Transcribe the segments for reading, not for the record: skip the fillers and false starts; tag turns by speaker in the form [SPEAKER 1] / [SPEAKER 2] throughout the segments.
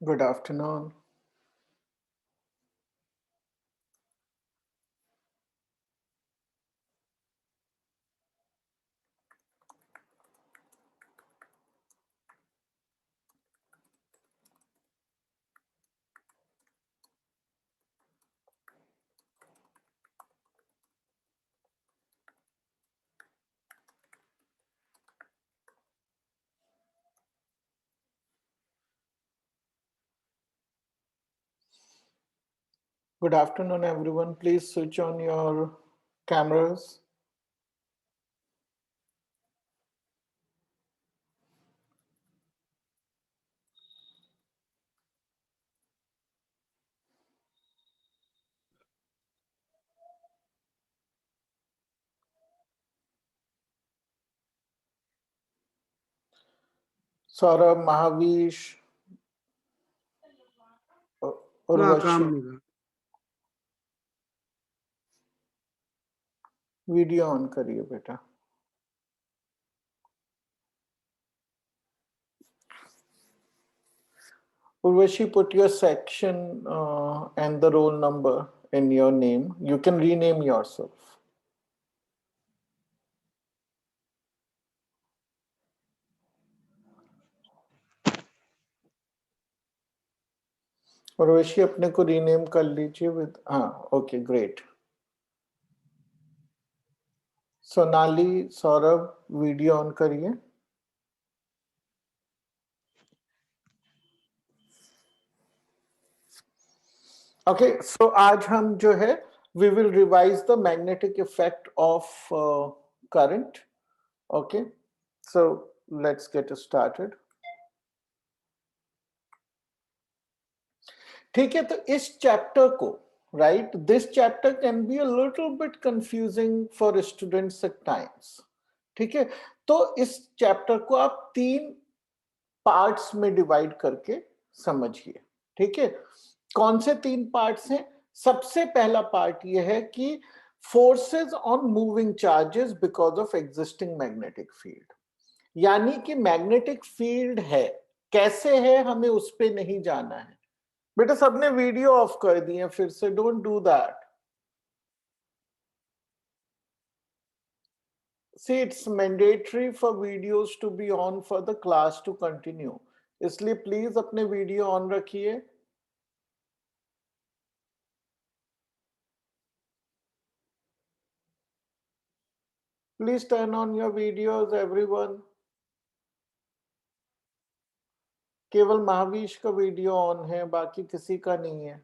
[SPEAKER 1] Good afternoon. Good afternoon, everyone. Please switch on your cameras. Saurabh, Mahavish,
[SPEAKER 2] ना काम
[SPEAKER 1] Urvashi.
[SPEAKER 2] नहीं था।
[SPEAKER 1] Video on करिए बेटा. Urvashi, put your section and the roll number in your name. You can rename yourself. Urvashi अपने को rename कर लीजिए with okay great. Sonali, Saurabh, video on करिए. ओके सो आज हम जो है we will revise the magnetic effect of current. Okay so let's get started. ठीक है, तो इस चैप्टर को right this chapter can be a little bit confusing for students at times. ठीक है, तो इस चैप्टर को आप 3 पार्ट्स में डिवाइड करके समझिए. ठीक है, कौन से 3 पार्ट्स हैं? सबसे पहला पार्ट यह है कि forces on moving charges because of existing magnetic field. यानी कि मैग्नेटिक फील्ड है, कैसे है हमें उस पे नहीं जाना है. बेटा सबने वीडियो ऑफ कर दिए फिर से, don't do that. See, it's mandatory for videos to be on for the class to continue. इसलिए प्लीज अपने वीडियो ऑन रखिए. Please turn on your videos, everyone. केवल महावीश का वीडियो ऑन है, बाकी किसी का नहीं है.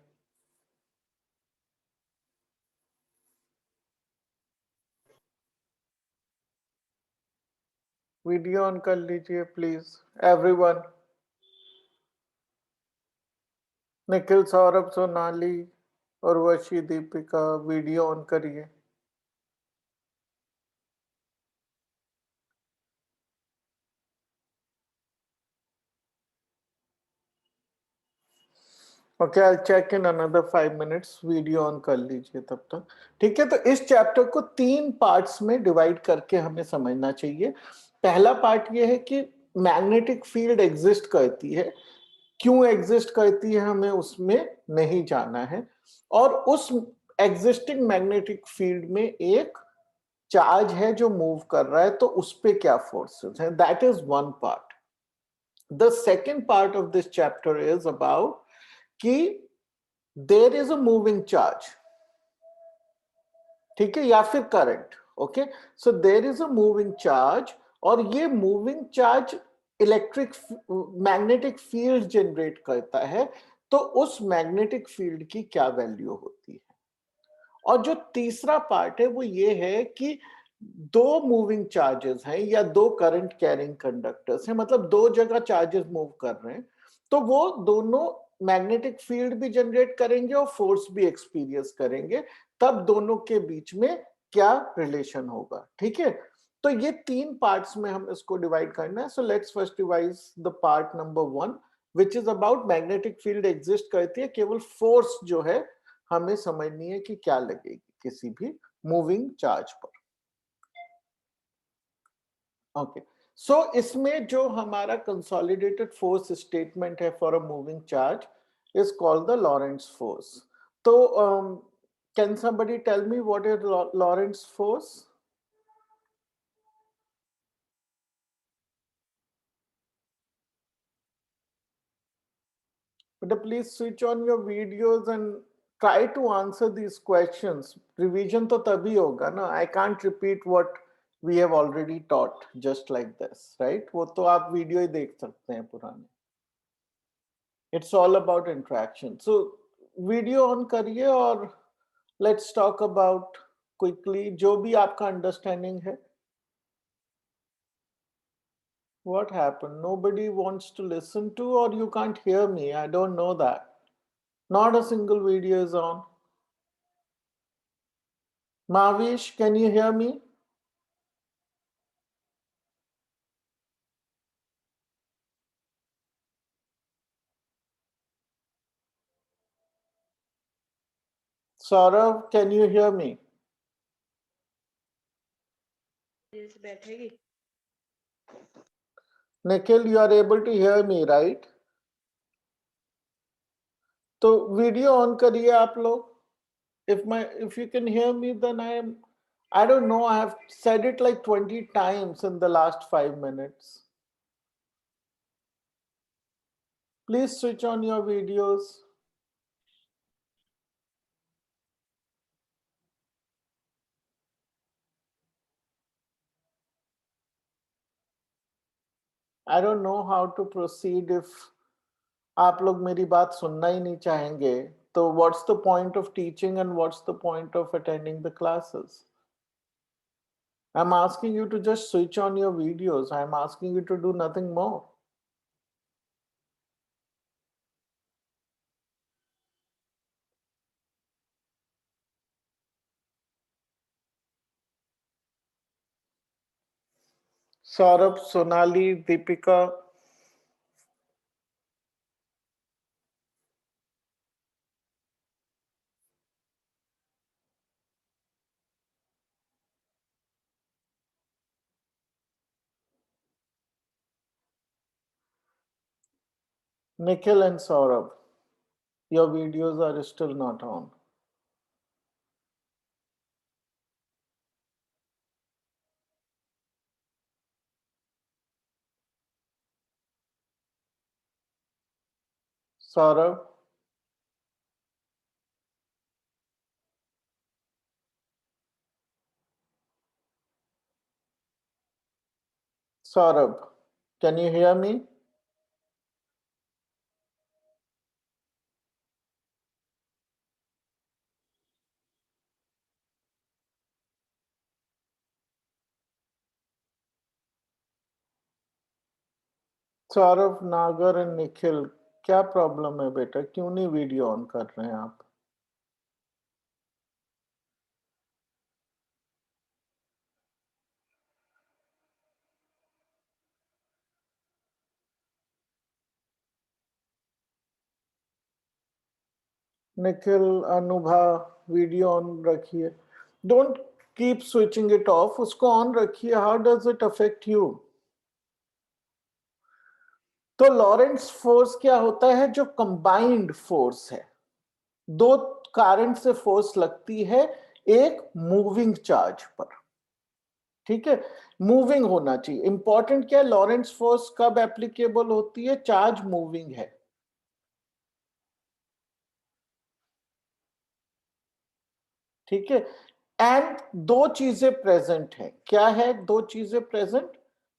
[SPEAKER 1] वीडियो ऑन कर लीजिए प्लीज एवरीवन. निखिल, सौरभ, सोनाली और वशी, दीपिका, वीडियो ऑन करिए. Okay, I check in another 5 minutes. Video on कर लीजिए तब तक. ठीक है, तो इस चैप्टर को 3 पार्ट्स में डिवाइड करके हमें समझना चाहिए. पहला पार्ट ये है कि मैग्नेटिक फील्ड एग्जिस्ट करती है, क्यों एग्जिस्ट करती है हमें उसमें नहीं जाना है. और उस एग्जिस्टिंग मैग्नेटिक फील्ड में एक चार्ज है जो मूव कर रहा है, तो उस पे क्या फोर्सेस हैं. That is one part. The second part of this chapter is about कि there is a moving charge. ठीक है, या फिर current. Okay, so there is a moving charge और ये moving charge electric magnetic field generate करता है. तो उस मैग्नेटिक फील्ड की क्या वैल्यू होती है. और जो तीसरा पार्ट है वो ये है कि दो मूविंग चार्जेस हैं या दो करंट कैरिंग कंडक्टर्स हैं, मतलब दो जगह चार्जेस मूव कर रहे हैं, तो वो दोनों मैग्नेटिक फील्ड भी जनरेट करेंगे और फोर्स भी एक्सपीरियंस करेंगे. तब दोनों के बीच में क्या रिलेशन होगा. ठीक है, तो ये 3 पार्ट्स में हम इसको डिवाइड करना है. So let's first divide the part number 1 which is about magnetic field exist करती है, केवल फोर्स जो है हमें समझनी है कि क्या लगेगी किसी भी मूविंग चार्ज पर. ओके, सो इसमें जो हमारा कंसोलिडेटेड फोर्स स्टेटमेंट है for a moving charge is called the Lorentz force. तो can somebody tell me what is Lorentz force? But please switch on your videos and try to answer these questions. Revision to tabhi hoga na. I can't repeat what we have already taught just like this, right? वो तो आप video ही देख सकते हैं पुराने. It's all about interaction. So video on करिए और let's talk about quickly जो भी आपका अंडरस्टैंडिंग है. What happened? Nobody wants to listen to, or you can't hear me? I don't know that. Not a single video is on. Mavish, can you hear me? Saurav, can you hear me?
[SPEAKER 2] Yes, बैठेगी.
[SPEAKER 1] Nikhil, you are able to hear me, right? तो video on करिए आप लोग. If you can hear me, then I don't know, I have said it like 20 times in the last 5 minutes. Please switch on your videos. I don't know how to proceed if आप लोग मेरी बात सुनना ही नहीं चाहेंगे. तो what's the point of teaching and what's the point of attending the classes? I'm asking you to just switch on your videos. I'm asking you to do nothing more. Saurabh, Sonali, Deepika. Nikhil and Saurabh, your videos are still not on. Saurabh, Saurabh, can you hear me? Saurabh, नागर and Nikhil, क्या problem है बेटा? क्यों नहीं video on कर रहे हैं आप? निखिल, अनुभा, वीडियो ऑन रखिए. Don't keep switching it of, उसको ऑन रखिए. How does it affect you? तो लॉरेंट्ज फोर्स क्या होता है? जो कंबाइंड फोर्स है, दो करंट से फोर्स लगती है एक मूविंग चार्ज पर. ठीक है, मूविंग होना चाहिए. इंपॉर्टेंट क्या है? लॉरेंट्ज फोर्स कब एप्लीकेबल होती है? चार्ज मूविंग है. ठीक है, एंड दो चीजें प्रेजेंट है. क्या है दो चीजें प्रेजेंट?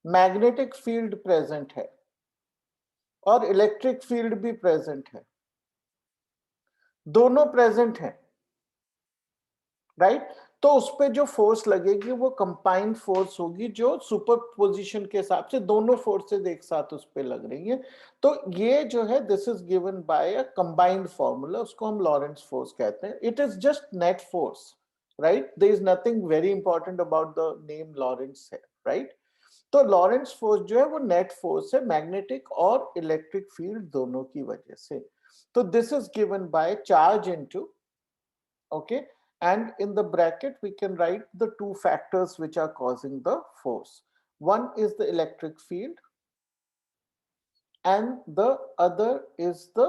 [SPEAKER 1] मैग्नेटिक फील्ड प्रेजेंट है और इलेक्ट्रिक फील्ड भी प्रेजेंट है. दोनों प्रेजेंट है, राइट? तो उस पर जो फोर्स लगेगी वो कंबाइंड फोर्स होगी, जो सुपर पोजिशन के हिसाब से दोनों फोर्सेस एक साथ उस पर लग रही हैं. तो ये जो है, this is given by a combined formula, उसको हम लॉरेंट्ज फोर्स कहते हैं. It is just net force, right? There is nothing very important about the name Lorentz है, राइट? तो लॉरेंट्ज फोर्स जो है वो नेट फोर्स है, मैग्नेटिक और इलेक्ट्रिक फील्ड दोनों की वजह से. तो this is given by charge into, okay, and in the bracket we can write the two factors which are causing the force. one is the electric field and the other is the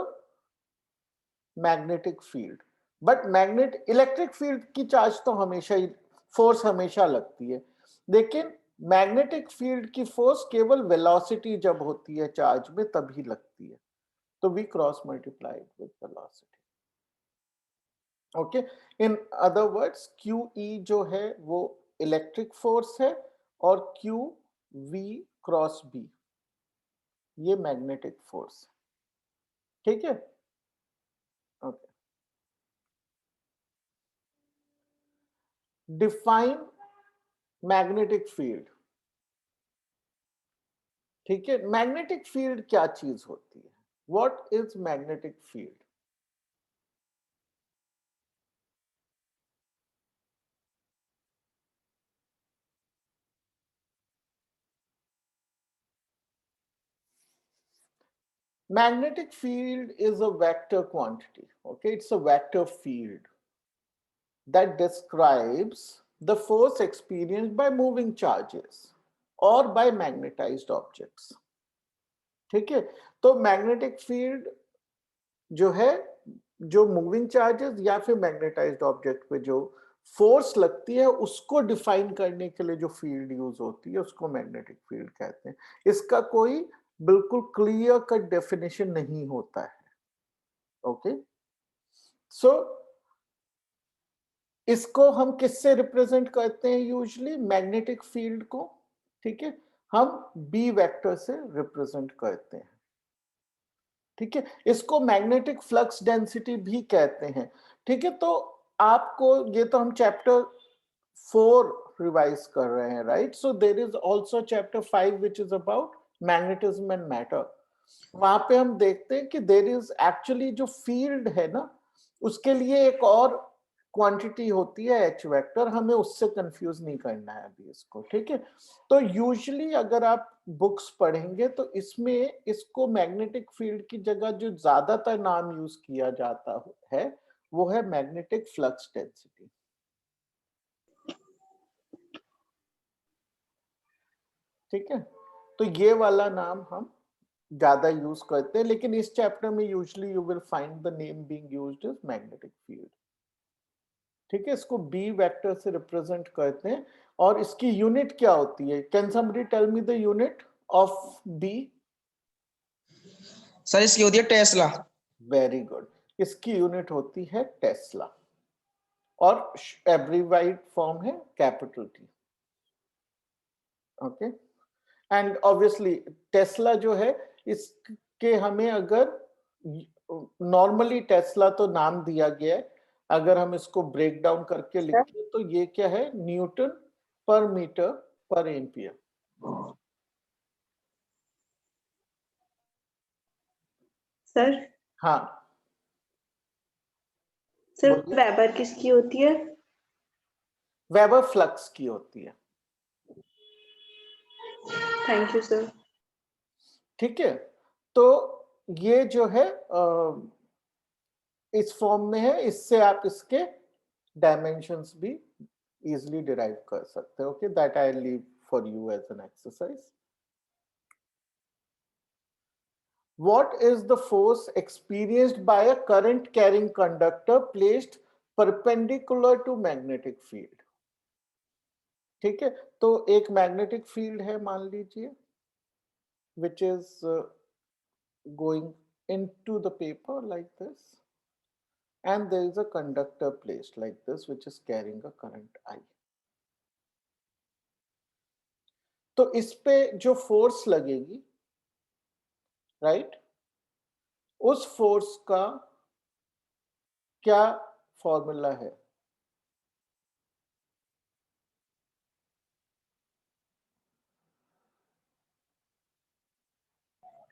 [SPEAKER 1] magnetic field. But magnet electric field की charge तो हमेशा ही force हमेशा लगती है, लेकिन magnetic field की force केवल वेलोसिटी जब होती है चार्ज में तभी लगती है, तो V cross multiplied with velocity. Okay, in other words QE जो है वो इलेक्ट्रिक फोर्स है और QV क्रॉस B ये मैग्नेटिक फोर्स, ठीक है। Okay, define magnetic field. ठीक है, मैग्नेटिक फील्ड क्या चीज होती है? What is magnetic field? Magnetic field is a vector quantity. Okay, it's a vector field that describes the force experienced by moving charges or by magnetized objects. ठीक है, तो magnetic field जो है, जो मूविंग चार्जेस या फिर magnetised object पे जो फोर्स लगती है उसको डिफाइन करने के लिए जो फील्ड यूज होती है उसको मैग्नेटिक फील्ड कहते हैं। इसका कोई बिल्कुल क्लियर कट डेफिनेशन नहीं होता है। ओके, सो इसको हम किससे रिप्रेजेंट करते हैं? यूजुअली मैग्नेटिक फील्ड को, ठीक है, हम बी वेक्टर से रिप्रेजेंट करते हैं। ठीक है, इसको मैग्नेटिक फ्लक्स डेंसिटी भी कहते हैं। ठीक है, तो आपको ये तो हम चैप्टर 4 रिवाइज कर रहे हैं, right? So there is also chapter 5 which is about magnetism and matter. वहां पे हम देखते हैं कि देयर इज एक्चुअली जो फील्ड है ना, उसके लिए एक और क्वांटिटी होती है एच वेक्टर, हमें उससे कंफ्यूज नहीं करना है अभी इसको। ठीक है, तो यूजुअली अगर आप बुक्स पढ़ेंगे तो इसमें इसको मैग्नेटिक फील्ड की जगह जो ज्यादातर नाम यूज किया जाता है वो है मैग्नेटिक फ्लक्स डेंसिटी। ठीक है, तो ये वाला नाम हम ज्यादा यूज करते हैं, लेकिन इस चैप्टर में usually you will find the name being used is magnetic field. ठीक है, इसको बी वेक्टर से रिप्रेजेंट करते हैं और इसकी यूनिट क्या होती है? Can somebody tell me the unit of B?
[SPEAKER 3] Sir इसकी होती है टेस्ला।
[SPEAKER 1] वेरी गुड, इसकी यूनिट होती है टेस्ला और एब्रिवाइड फॉर्म है capital T. Okay, and obviously Tesla जो है इसके हमें अगर नॉर्मली टेस्ला तो नाम दिया गया है, अगर हम इसको ब्रेक डाउन करके लिखें तो ये क्या है? न्यूटन पर मीटर पर एम्पियर।
[SPEAKER 2] सर
[SPEAKER 1] हाँ
[SPEAKER 2] सर,
[SPEAKER 1] बोलिए।
[SPEAKER 2] वेबर किसकी होती है?
[SPEAKER 1] वेबर फ्लक्स की होती है।
[SPEAKER 2] Thank you sir.
[SPEAKER 1] ठीक है, तो ये जो है इस फॉर्म में है, इससे आप इसके डायमेंशंस भी इजीली डिराइव कर सकते हो। Okay, that I leave for you as an exercise. What is the force experienced by a current carrying conductor placed perpendicular to magnetic field? ठीक है, तो एक मैग्नेटिक फील्ड है मान लीजिए which is going into the paper like this, and there is a conductor placed like this which is carrying a current I. तो इस पे जो फोर्स लगेगी, राइट, उस फोर्स का क्या फॉर्मूला है?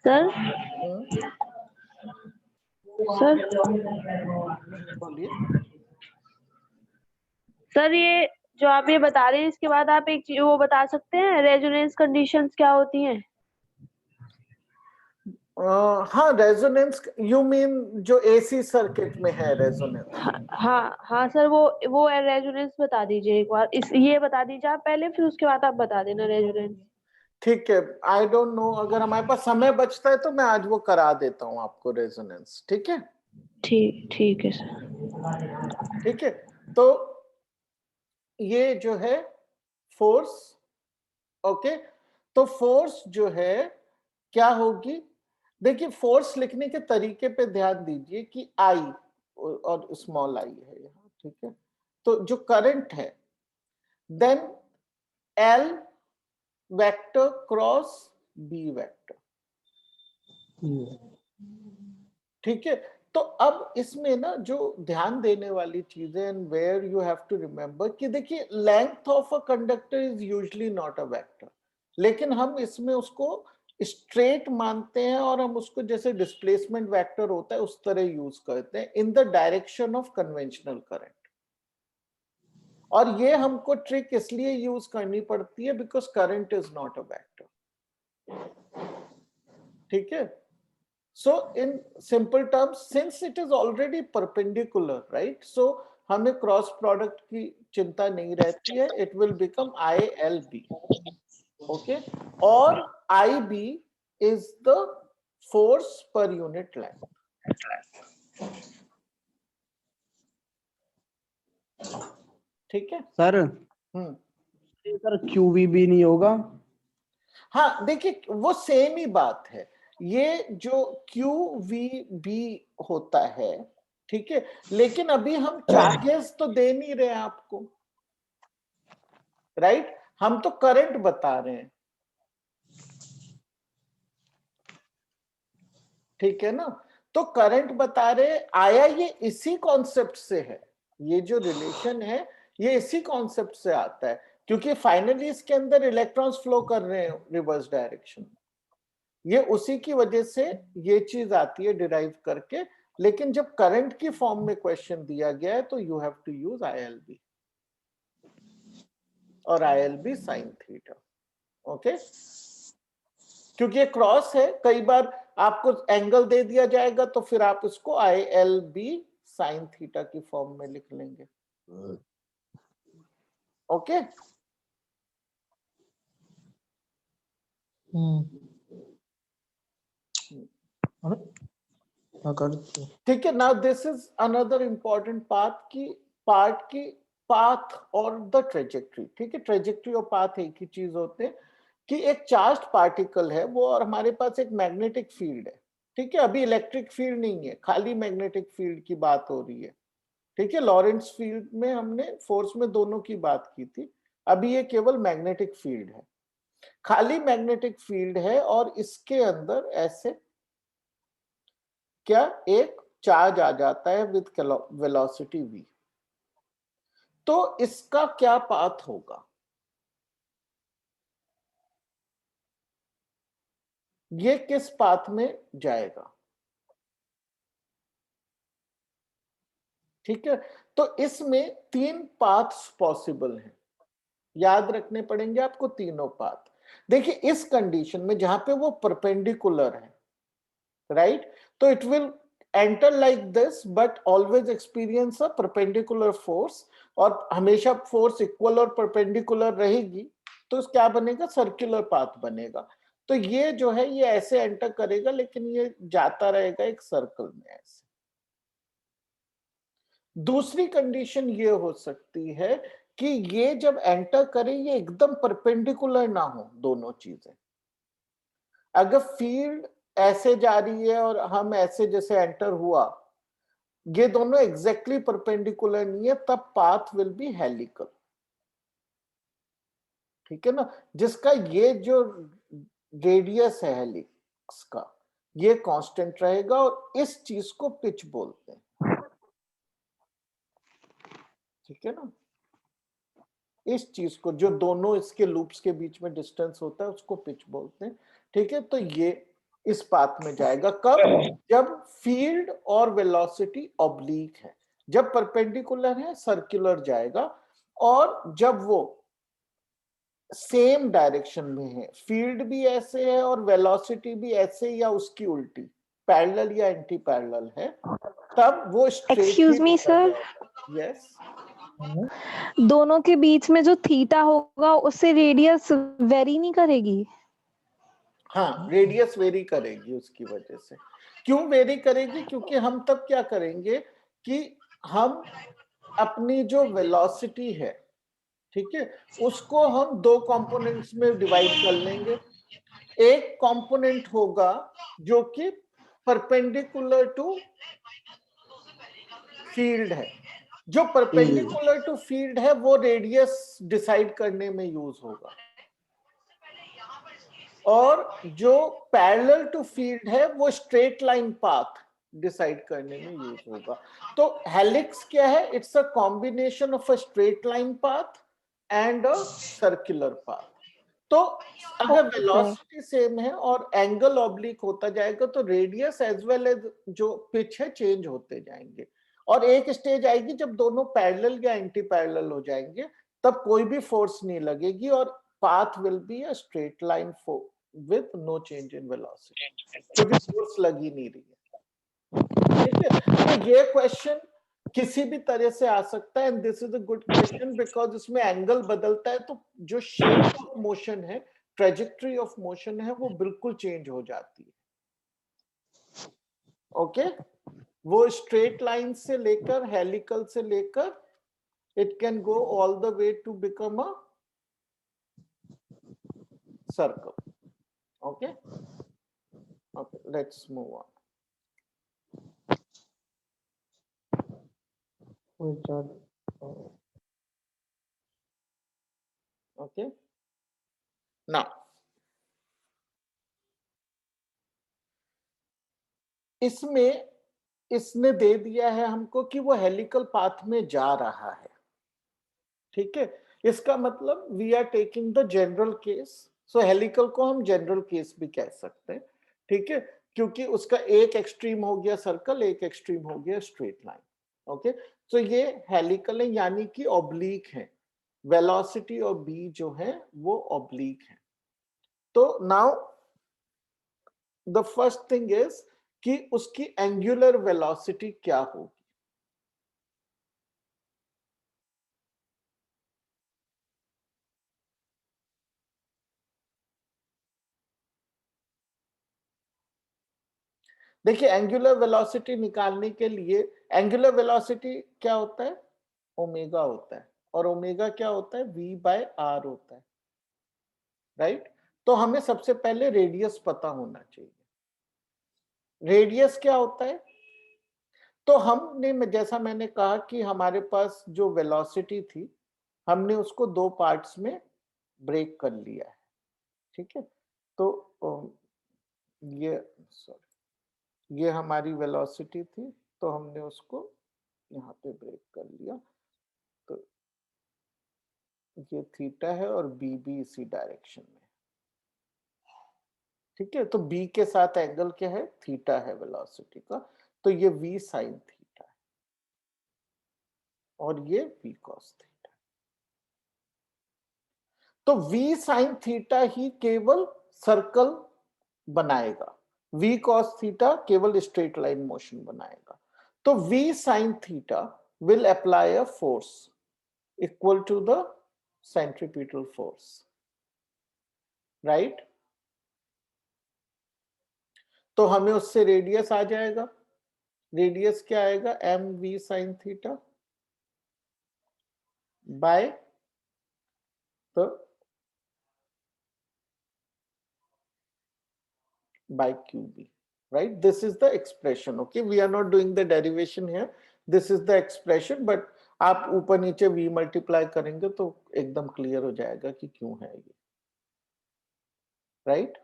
[SPEAKER 2] सर सर
[SPEAKER 1] बोलिए।
[SPEAKER 2] सर, ये जो आप ये बता रहे हैं इसके बाद आप एक चीज वो बता सकते हैं, रेजोनेंस कंडीशंस क्या होती हैं?
[SPEAKER 1] हाँ, रेजोनेंस यू मीन जो एसी सर्किट में है रेजोनेंस?
[SPEAKER 2] हाँ हाँ सर, वो रेजोनेंस बता दीजिए एक बार। ये बता दीजिए आप पहले, फिर उसके बाद आप बता देना रेजोनेंस।
[SPEAKER 1] ठीक है, आई डोंट नो, अगर हमारे पास समय बचता है तो मैं आज वो करा देता हूँ आपको रेजोनेंस, ठीक है?
[SPEAKER 2] ठीक है सर।
[SPEAKER 1] ठीक है, तो ये जो है फोर्स, ओके, तो फोर्स जो है क्या होगी? देखिए, फोर्स लिखने के तरीके पे ध्यान दीजिए कि आई और स्मॉल आई है यहाँ, ठीक है? तो जो करंट है, then L vector cross B vector, ठीक है? तो अब इसमें ना जो ध्यान देने वाली चीजें, and where you have to remember कि देखिए, length of a conductor is usually not a vector, लेकिन हम इसमें उसको स्ट्रेट मानते हैं और हम उसको जैसे डिस्प्लेसमेंट वेक्टर होता है उस तरह यूज करते हैं in the direction of conventional current. और ये हमको ट्रिक इसलिए यूज करनी पड़ती है because current is not a vector, ठीक है? So in simple terms, since it is already perpendicular, right? So हमें क्रॉस प्रोडक्ट की चिंता नहीं रहती है, it will become ILB, okay? और IB is the force per unit length, ठीक है
[SPEAKER 3] सर? सर QV भी नहीं होगा?
[SPEAKER 1] हाँ, देखिए वो सेम ही बात है, ये जो QVB होता है, ठीक है, लेकिन अभी हम चार्जेस तो दे नहीं रहे आपको, राइट? हम तो करंट बता रहे हैं, ठीक है ना? तो करंट बता रहे, आया ये इसी कॉन्सेप्ट से है, ये जो रिलेशन है ये इसी कॉन्सेप्ट से आता है, क्योंकि फाइनली इसके अंदर इलेक्ट्रॉन्स फ्लो कर रहे हैं रिवर्स डायरेक्शन, ये उसी की वजह से ये चीज आती है डिराइव करके। लेकिन जब करंट की फॉर्म में क्वेश्चन दिया गया है तो you have to use ILB और ILB साइन थीटा, ओके? क्योंकि ये क्रॉस है, कई बार आपको एंगल दे दिया जाएगा तो फिर आप इसको ILB साइन थीटा की फॉर्म में लिख लेंगे, ओके? ठीक है, now this is another important part की पाथ और द ट्रेजेक्ट्री, ठीक है? ट्रेजेक्ट्री और पाथ एक ही चीज होते हैं कि एक चार्ज्ड पार्टिकल है वो, और हमारे पास एक मैग्नेटिक फील्ड है, ठीक है? अभी इलेक्ट्रिक फील्ड नहीं है, खाली मैग्नेटिक फील्ड की बात हो रही है, ठीक है? लॉरेंट्ज फील्ड में हमने फोर्स में दोनों की बात की थी, अभी ये केवल मैग्नेटिक फील्ड है, खाली मैग्नेटिक फील्ड है, और इसके अंदर ऐसे क्या एक चार्ज आ जाता है विद वेलोसिटी v, तो इसका क्या पाथ होगा? ये किस पाथ में जाएगा, ठीक है? तो इसमें तीन पाथ्स पॉसिबल हैं, याद रखने पड़ेंगे आपको तीनों पाथ। देखिए, इस कंडीशन में जहां पे वो परपेंडिकुलर है, राइट, तो it will enter like this but always experience a perpendicular force, और हमेशा फोर्स इक्वल और परपेंडिकुलर रहेगी, तो क्या बनेगा? सर्कुलर पाथ बनेगा। तो ये जो है ये ऐसे एंटर करेगा, लेकिन ये जाता रहेगा एक सर्कल में ऐसे। दूसरी कंडीशन ये हो सकती है कि ये जब एंटर करे ये एकदम परपेंडिकुलर ना हो दोनों चीजें, अगर फील्ड ऐसे जा रही है और हम ऐसे जैसे एंटर हुआ, ये दोनों एग्जैक्टली परपेंडिकुलर नहीं है, तब पाथ विल बी हेलिकल, ठीक है ना? जिसका ये जो रेडियस है हेलिक्स का ये कांस्टेंट रहेगा, और इस चीज को पिच बोलते हैं, ठीक है ना? इस चीज को जो दोनों इसके लूप्स के बीच में डिस्टेंस होता है उसको पिच बोलते हैं, ठीक है? तो ये इस पाथ में जाएगा कब? जब फील्ड और वेलोसिटी ऑब्लिक है, जब परपेंडिकुलर है सर्कुलर जाएगा, और जब वो सेम डायरेक्शन में है, फील्ड भी ऐसे है और वेलोसिटी भी ऐसे या उसकी उल्टी, पैरेलल या एंटी पैरेलल है, तब वो straight.
[SPEAKER 2] Excuse me sir,
[SPEAKER 1] yes,
[SPEAKER 2] दोनों के बीच में जो थीटा होगा उससे रेडियस वेरी नहीं करेगी?
[SPEAKER 1] हाँ, रेडियस वेरी करेगी उसकी वजह से। क्यों वेरी करेगी? क्योंकि हम तब क्या करेंगे कि हम अपनी जो वेलोसिटी है, ठीक है, उसको हम दो कंपोनेंट्स में डिवाइड कर लेंगे। एक कंपोनेंट होगा जो कि परपेंडिकुलर टू फील्ड है। जो परपेंडिकुलर टू फील्ड है वो रेडियस डिसाइड करने में यूज होगा, और जो पैरेलल टू फील्ड है वो स्ट्रेट लाइन पाथ डिसाइड करने में यूज होगा। तो हेलिक्स क्या है? It's a combination of a straight line path and a circular path. तो अगर वेलोसिटी सेम है और एंगल ऑब्लिक होता जाएगा तो रेडियस एज वेल एज जो पिच है चेंज होते जाएंगे, और एक स्टेज आएगी जब दोनों पैरेलल या एंटी पैरेलल हो जाएंगे, तब कोई भी फोर्स नहीं लगेगी और path will be a straight line for with no change in velocity, क्योंकि फोर्स लग ही नहीं रही है। ठीक है, तो ये क्वेश्चन किसी भी तरह से आ सकता है, and this is a good question because इसमें एंगल बदलता है तो जो शेप ऑफ मोशन है, ट्रेजेक्ट्री ऑफ मोशन है, वो बिल्कुल चेंज हो जाती है। ओके, वो स्ट्रेट लाइन से लेकर हेलिकल से लेकर it can go all the way to become a circle. Okay, okay, let's move on. Okay, now इसमें इसने दे दिया है हमको कि वो हेलिकल पाथ में जा रहा है। ठीक है, इसका मतलब we are taking the general case, so helical को हम जनरल केस भी कह सकते हैं। ठीक है, क्योंकि उसका एक एक्सट्रीम हो गया सर्कल, एक एक्सट्रीम हो गया स्ट्रेट लाइन। ओके, तो ये हेलिकल है, यानी कि ऑब्लिक है। वेलोसिटी और बी जो है वो ऑब्लिक है। तो now the first thing is कि उसकी एंगुलर वेलोसिटी क्या होगी। देखिए, एंगुलर वेलोसिटी निकालने के लिए, एंगुलर वेलोसिटी क्या होता है? ओमेगा होता है, और ओमेगा क्या होता है? v बाय आर होता है, राइट? तो हमें सबसे पहले रेडियस पता होना चाहिए। रेडियस क्या होता है? तो हमने, जैसा मैंने कहा कि हमारे पास जो वेलोसिटी थी, हमने उसको दो पार्ट्स में ब्रेक कर लिया है। ठीक है, तो ये सॉरी, ये हमारी वेलोसिटी थी, तो हमने उसको यहाँ पे ब्रेक कर लिया। तो ये थीटा है और बी भी इसी डायरेक्शन में। ठीक है, तो बी के साथ एंगल क्या है? थीटा है वेलोसिटी का, तो ये v साइन थीटा है और ये v cos थीटा। तो v साइन थीटा ही केवल सर्कल बनाएगा, v cos थीटा केवल स्ट्रेट लाइन मोशन बनाएगा। तो v sine theta will apply a force equal to the centripetal force, right? तो हमें उससे रेडियस आ जाएगा। रेडियस क्या आएगा? M V sine theta by the by qb, right? This is the expression. Okay, we are not doing the derivation here, this is the expression, but आप ऊपर नीचे v मल्टीप्लाई करेंगे तो एकदम क्लियर हो जाएगा कि क्यों है ये, right?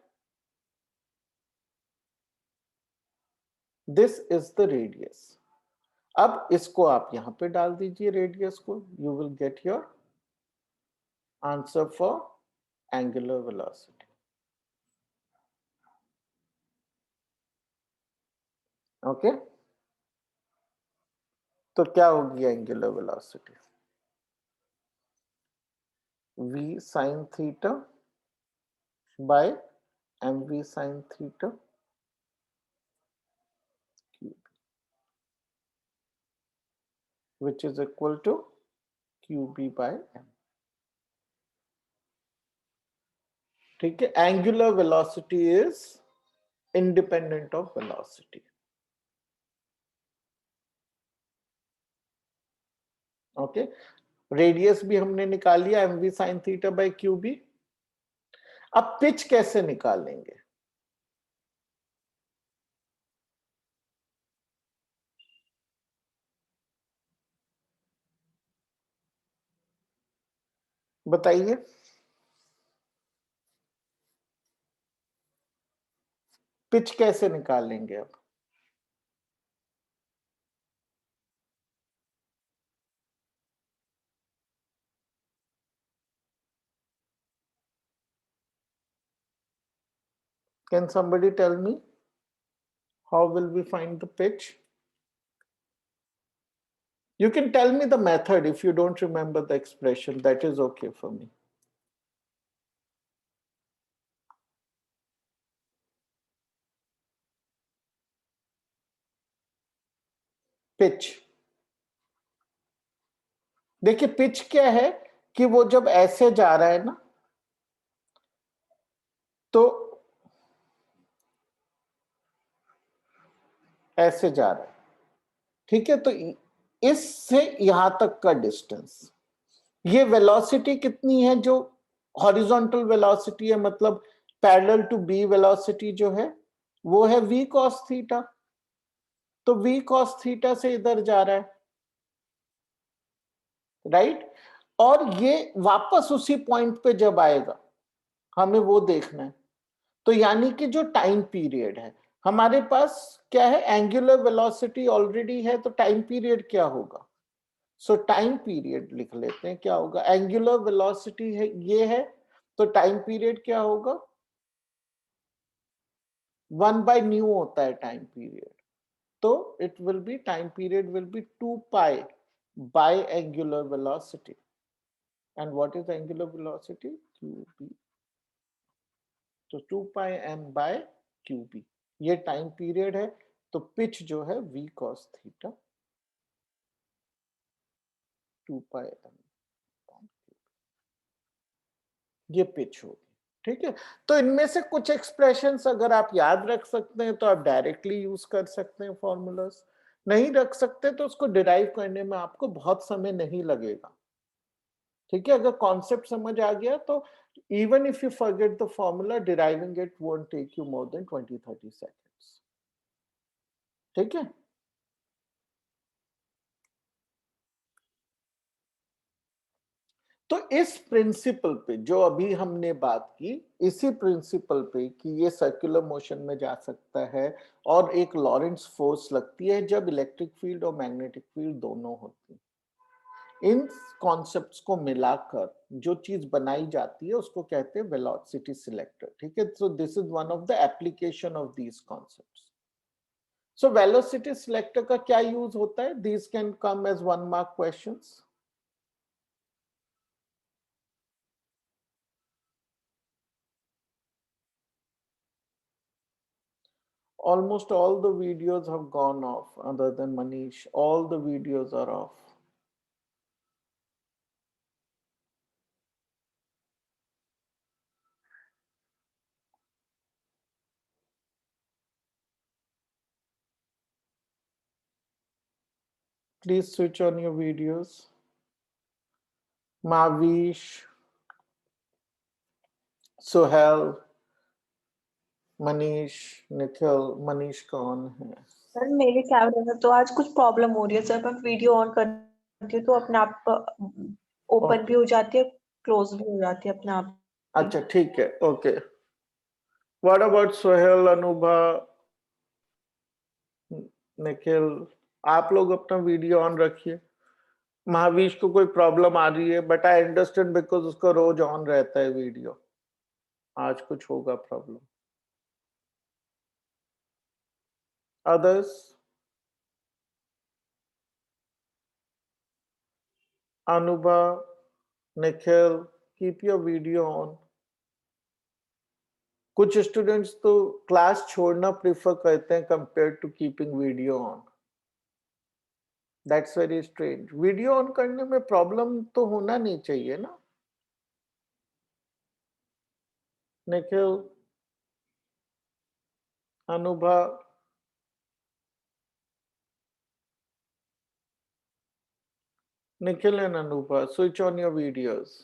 [SPEAKER 1] This is the radius. अब इसको आप यहां पे डाल दीजिए, रेडियस को, you will get your answer for angular velocity. Okay, तो क्या होगी angular velocity? v sin theta by mv sin theta which is equal to qb by m. ठीक है, angular velocity is independent of velocity. Okay, radius भी हमने निकाल लिया mv sin theta by qb। अब पिच कैसे निकालेंगे? बताइए, पिच कैसे निकालेंगे अब? Can somebody tell me how will we find the pitch? You can tell me the method if you don't remember the expression. That is okay for me. Pitch, देखिए pitch क्या है कि वो जब ऐसे जा रहा है ना, तो ऐसे जा रहा है, ठीक है, तो इससे यहां तक का डिस्टेंस, ये वेलोसिटी कितनी है? जो हॉरिजॉन्टल वेलोसिटी है, मतलब पैरेलल टू बी वेलोसिटी जो है, वो है v cos थीटा। तो v cos थीटा से इधर जा रहा है, राइट? और ये वापस उसी पॉइंट पे जब आएगा, हमें वो देखना है। तो यानी कि जो टाइम पीरियड है हमारे पास क्या है, एंगुलर वेलोसिटी ऑलरेडी है, तो टाइम पीरियड क्या होगा? सो टाइम पीरियड लिख लेते हैं, क्या होगा? एंगुलर वेलोसिटी है, ये है, तो टाइम पीरियड क्या होगा? 1/ν होता है टाइम पीरियड, तो it will be, time period will be 2π by angular velocity. And what is angular velocity? qb। तो 2πm बाय qb, ये टाइम पीरियड है। तो पिच जो है v cos थीटा 2πm, ये पिच होगी, ठीक है। तो इनमें से कुछ एक्सप्रेशंस अगर आप याद रख सकते हैं तो आप डायरेक्टली यूज कर सकते हैं फॉर्मूलाज, नहीं रख सकते तो उसको डिराइव करने में आपको बहुत समय नहीं लगेगा, ठीक है। अगर कॉन्सेप्ट समझ आ गया तो even if you forget the formula, deriving it won't take you more than 20-30 seconds, ठीक है। तो इस प्रिंसिपल पे जो अभी हमने बात की, इसी प्रिंसिपल पे कि ये सर्कुलर मोशन में जा सकता है और एक लॉरेंट्ज फोर्स लगती है जब इलेक्ट्रिक फील्ड और मैग्नेटिक फील्ड दोनों होती हैं, इन कॉन्सेप्ट्स को मिलाकर जो चीज बनाई जाती है उसको कहते हैं वेलोसिटी सिलेक्टर, ठीक है। So this is one of the application of these concepts. So velocity selector का क्या यूज होता है? These can come as 1 mark questions. Almost all the videos have gone off other than Manish. All the videos are off. Please switch on your videos. Mavish, Suhail, Manish, Nikhil, Manish कौन है?
[SPEAKER 4] Sir मेरे कैमरे में तो आज कुछ problem हो रही है सर। मैं वीडियो ऑन करती हूँ तो अपने आप ओपन भी हो जाती है, क्लोज भी हो जाती है अपने आप।
[SPEAKER 1] अच्छा ठीक है, okay. What about Suhail, Anubha, Nikhil? आप लोग अपना वीडियो ऑन रखिए। महावीश को कोई प्रॉब्लम आ रही है, बट आई अंडरस्टैंड बिकॉज उसका रोज ऑन रहता है वीडियो, आज कुछ होगा problem. Others? Anubha, Nikhil, keep your video on. कुछ स्टूडेंट्स तो क्लास छोड़ना प्रेफर करते हैं compare to keeping video on. That's very strange. Video on करने में प्रॉब्लम तो होना नहीं चाहिए ना। Nikhil, Anubha, Nikhil and Anupa, switch on your videos.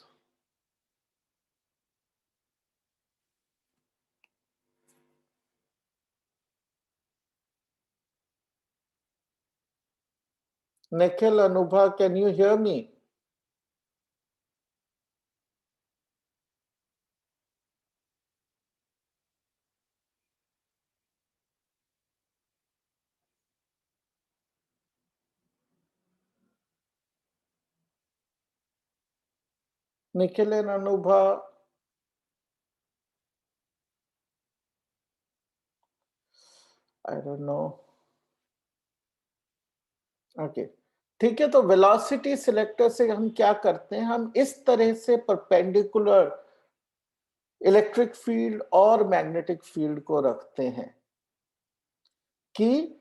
[SPEAKER 1] Nikhil, Anubha, can you hear me? Nikhil and Anubha. I don't know. Okay. ठीक है, तो वेलोसिटी सिलेक्टर से हम क्या करते हैं, हम इस तरह से परपेंडिकुलर इलेक्ट्रिक फील्ड और मैग्नेटिक फील्ड को रखते हैं कि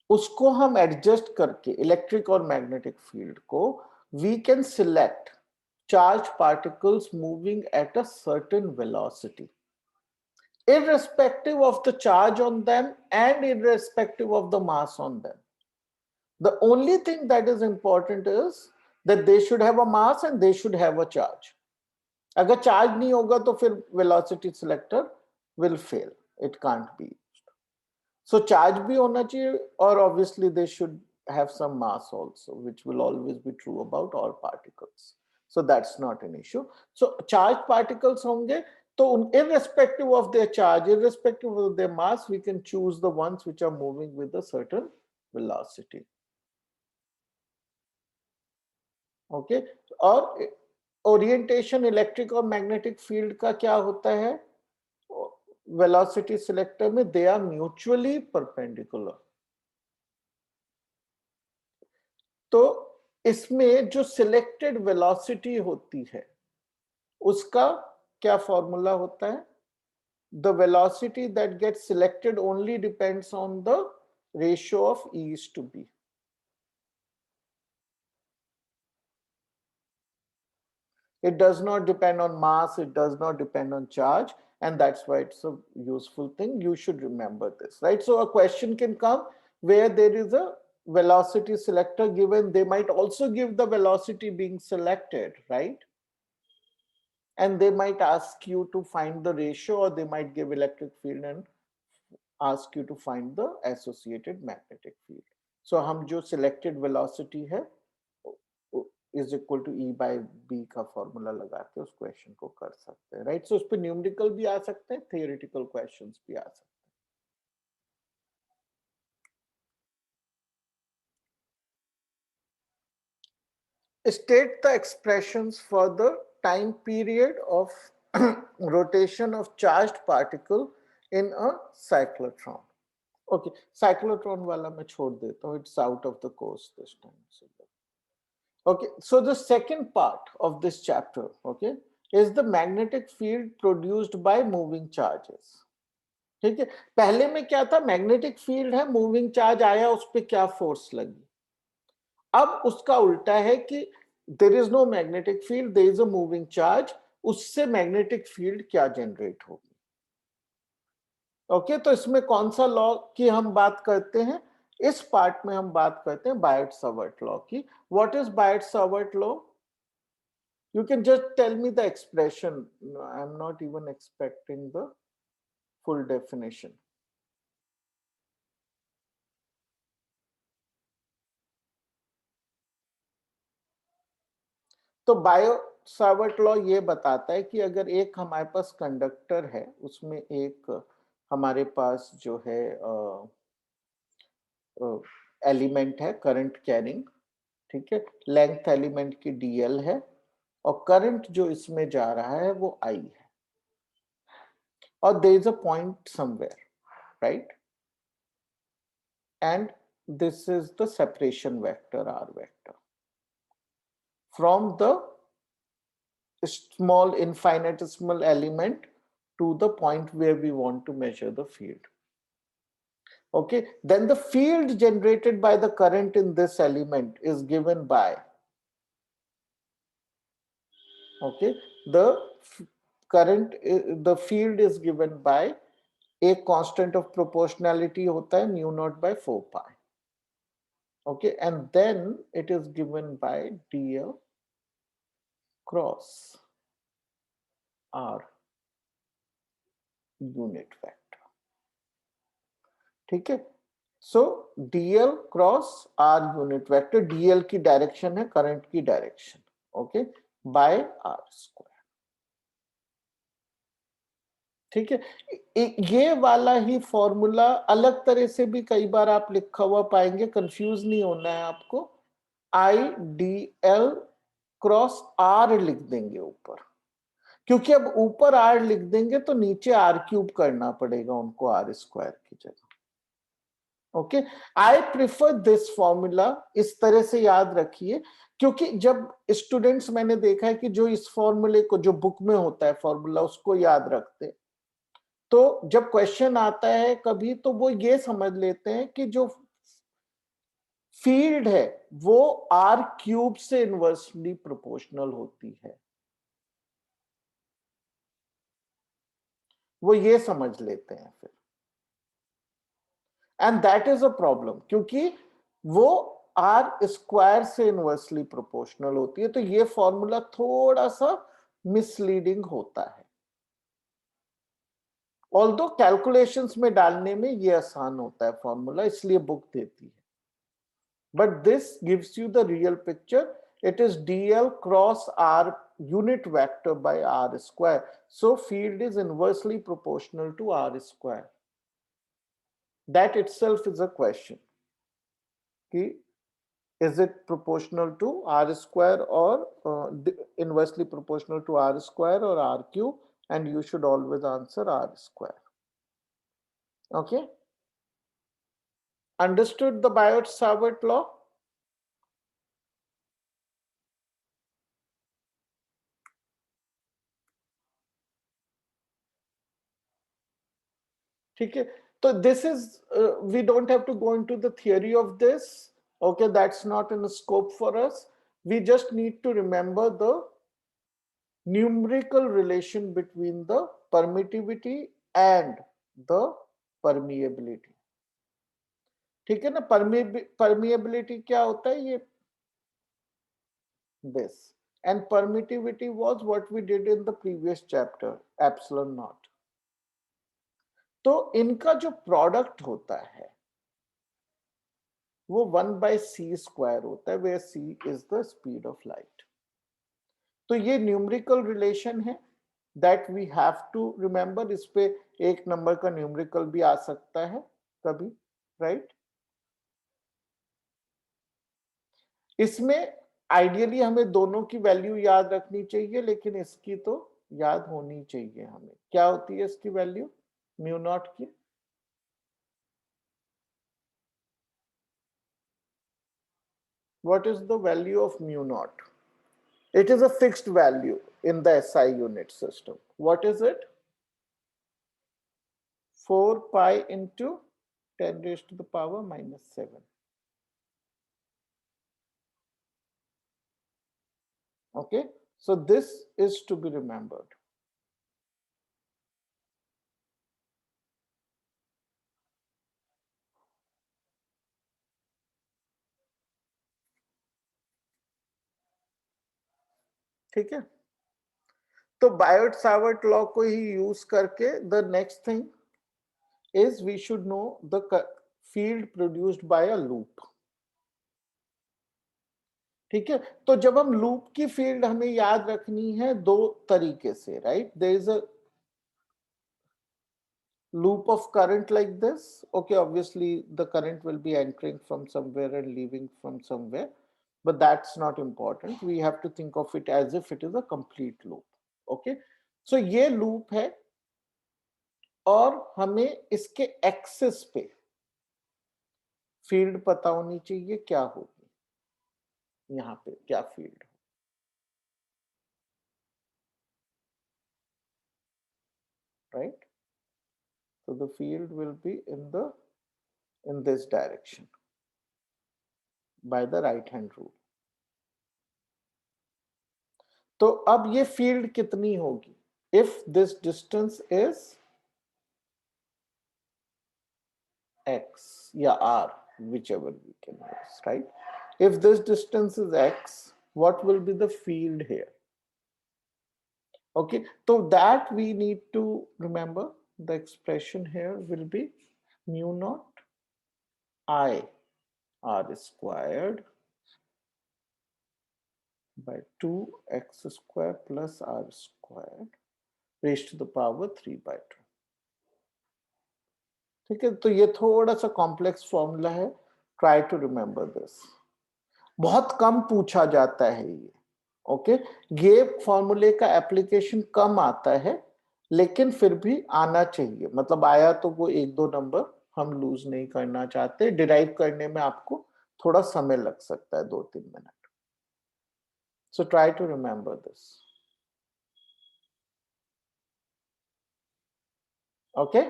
[SPEAKER 1] उसको हम एडजस्ट करके इलेक्ट्रिक और मैग्नेटिक फील्ड को we can select charge particles moving at a certain velocity irrespective of the charge on them and irrespective of the mass on them. The only thing that is important is that they should have a mass and they should have a charge. अगर charge नहीं होगा तो फिर velocity selector will fail. It can't be used. So charge भी होना चाहिए और obviously they should have some mass also, which will always be true about all particles. So that's not an issue. So charged particles होंगे तो irrespective of their charge, irrespective of their mass, we can choose the ones which are moving with a certain velocity. Okay, और orientation electric और magnetic field का क्या होता है velocity selector में? They are mutually perpendicular. तो इसमें जो सिलेक्टेड वेलोसिटी होती है उसका क्या फॉर्मूला होता है? The velocity that gets selected only depends on the ratio of E's to B. It does not depend on mass, it does not depend on charge, and that's why it's a useful thing. You should remember this, right? So a question can come where there is a velocity selector given. They might also give the velocity being selected, right? And they might ask you to find the ratio, or they might give electric field and ask you to find the associated magnetic field. So हम जो selected velocity है is equal to E by B का formula लगा के उस question को कर सकते हैं, राइट? सो उस पे न्यूमेरिकल भी आ सकते हैं, थियोरेटिकल क्वेश्चंस भी आ सकते हैं. State the expressions for the time period of rotation of charged particle in a cyclotron. Okay, cyclotron वाला मैं छोड़ देता हूँ, it's out of the course this time. Okay, so the second part of this chapter, okay, is the magnetic field produced by moving charges. ठीक है, पहले में क्या था? मैग्नेटिक फील्ड है, मूविंग चार्ज आया, उस पर क्या फोर्स लगी. अब उसका उल्टा है कि there is no magnetic field, there is a moving charge, उससे मैग्नेटिक फील्ड क्या जनरेट होगी. ओके, तो इसमें कौन सा लॉ की हम बात करते हैं? इस पार्ट में हम बात करते हैं बायट-सावर्ट लॉ की. What is Biot Savart law? You can just tell me the expression. No, I'm not even expecting the full definition. तो बायो-सावर्ट लॉ ये बताता है कि अगर एक हमारे पास कंडक्टर है, उसमें एक हमारे पास जो है एलिमेंट है करंट कैरिंग, ठीक है, लेंथ एलिमेंट की dl है और करंट जो इसमें जा रहा है वो I है, और there is a point somewhere, right? And this is the separation vector r vector from the small infinitesimal element to the point where we want to measure the field. Okay, then the field generated by the current in this element is given by, okay, the current, the field is given by एक constant of proportionality होता है mu naught by 4 pi. Okay, and then it is given by dl cross r unit vector. ठीक है, so dl cross r unit vector, dl की direction है current की direction, okay, by r square. ठीक है, ये वाला ही फॉर्मूला अलग तरह से भी कई बार आप लिखा हुआ पाएंगे, कंफ्यूज नहीं होना है आपको. I D L cross R लिख देंगे ऊपर, क्योंकि अब ऊपर आर लिख देंगे तो नीचे आर क्यूब करना पड़ेगा उनको आर स्क्वायर की जगह. Okay, I prefer this formula, इस तरह से याद रखिए, क्योंकि जब स्टूडेंट्स मैंने देखा है कि जो इस फॉर्मूले को, जो बुक में होता है फॉर्मूला, उसको याद रखते, तो जब क्वेश्चन आता है कभी तो वो ये समझ लेते हैं कि जो फील्ड है वो आर क्यूब से इनवर्सली प्रोपोर्शनल होती है, वो ये समझ लेते हैं फिर, and that is a problem, क्योंकि वो आर स्क्वायर से इनवर्सली प्रोपोर्शनल होती है. तो ये फॉर्मूला थोड़ा सा मिसलीडिंग होता है, ऑल्दो कैलकुलेशंस में डालने में ये आसान होता है फॉर्मूला, इसलिए बुक देती है. But this gives you the real picture. It is dl cross r unit vector by r square. So field is inversely proportional to r square. That itself is a question. Is it proportional to r square or inversely proportional to r square or r cube? And you should always answer r square. Okay? Understood the Biot-Savart law? ठीक है, तो this is we don't have to go into the theory of this. Okay, that's not in the scope for us. We just need to remember the numerical relation between the permittivity and the permeability. ठीक है ना, permeability क्या होता है, ये this, and permittivity was what we did in the previous chapter, epsilon naught. तो इनका जो प्रोडक्ट होता है वो 1/c स्क्वायर होता है, where c is the speed of light. तो ये न्यूमेरिकल रिलेशन है that we have to remember. इस पे एक नंबर का न्यूमेरिकल भी आ सकता है कभी, राइट? इसमें आइडियली हमें दोनों की वैल्यू याद रखनी चाहिए, लेकिन इसकी तो याद होनी चाहिए हमें. क्या होती है इसकी वैल्यू म्यू नॉट की? What is the value of mu naught? It is a fixed value in the SI unit system. What is it? 4 pi into 10 raised to the power minus 7. Okay, so this is to be remembered. ठीक है, तो Biot-Savart law को ही use करके the next thing is we should know the field produced by a loop. ठीक है, तो जब हम लूप की फील्ड हमें याद रखनी है दो तरीके से, right? There is a loop of current like this. Okay, obviously the current will be entering from somewhere and leaving from somewhere, but that's not important. We have to think of it as if it is a complete loop. Okay, so ये loop है और हमें इसके axis पे field पता होनी चाहिए क्या होगी, यहाँ पे क्या field, right? So the field will be in this direction by the right hand rule. तो अब ये फील्ड कितनी होगी? if this distance is x, yeah, r, whichever we can use, right? If this distance is x, what will be the field here? Okay, so that we need to remember. The expression here will be mu naught I r squared by 2x square plus r squared raised to the power 3/2. ठीक है, तो ये थोड़ा सा complex formula है, try to remember this, बहुत कम पूछा जाता है ये। ओके, ये फॉर्मूले का एप्लीकेशन कम आता है, लेकिन फिर भी आना चाहिए, मतलब आया तो वो 1-2 नंबर हम लूज नहीं करना चाहते। डिराइव करने में आपको थोड़ा समय लग सकता है, 2-3 minute. So try to remember this. Okay,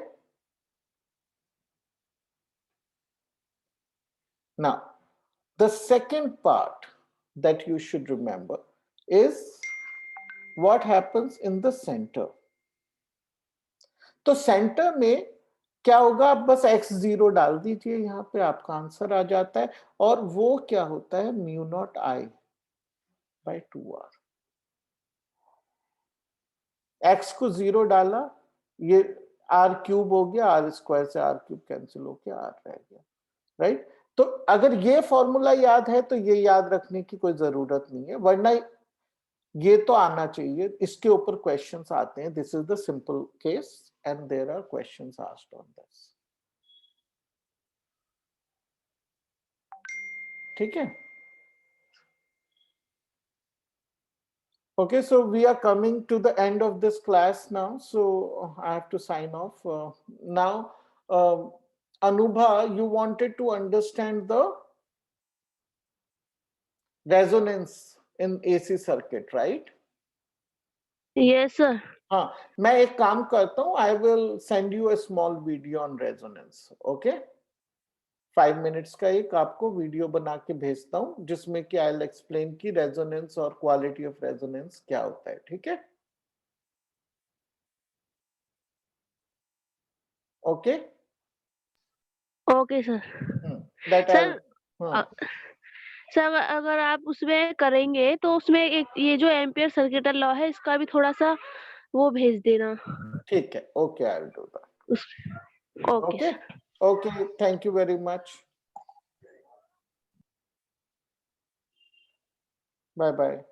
[SPEAKER 1] now the second part that you should remember is what happens in the center. तो सेंटर में क्या होगा, आप बस x0 डाल दीजिए, यहाँ पे आपका आंसर आ जाता है, और वो क्या होता है, mu not I by 2r। x को 0 डाला, ये r क्यूब हो गया, r स्क्वायर से r क्यूब कैंसिल हो गया, r रह गया, राइट? तो अगर ये फॉर्मूला याद है तो ये याद रखने की कोई जरूरत नहीं है, वरना ये तो आना चाहिए, इसके ऊपर क्वेश्चंस आते हैं। This is the simple case and there are questions asked on this. ठीक है, okay, so we are coming to the end of this class now, so I have to sign off now. Anubha, you wanted to understand the resonance in AC circuit, right?
[SPEAKER 2] Yes sir.
[SPEAKER 1] हाँ, मैं एक काम करता हूँ, I will send you a small video on resonance, okay? 5 minutes का एक आपको video बना के भेजता हूँ, जिसमें कि I'll explain कि resonance और quality of resonance क्या होता है, ठीक है? Okay?
[SPEAKER 2] Okay sir.
[SPEAKER 1] That
[SPEAKER 2] sir
[SPEAKER 1] I'll,
[SPEAKER 2] sir अगर आप उसमें करेंगे तो उसमें एक ये जो एम्पियर सर्किटल लॉ है, इसका भी थोड़ा सा वो भेज देना।
[SPEAKER 1] ठीक है, okay, I'll do that.
[SPEAKER 2] Okay
[SPEAKER 1] Okay, okay, thank you very much. Bye bye.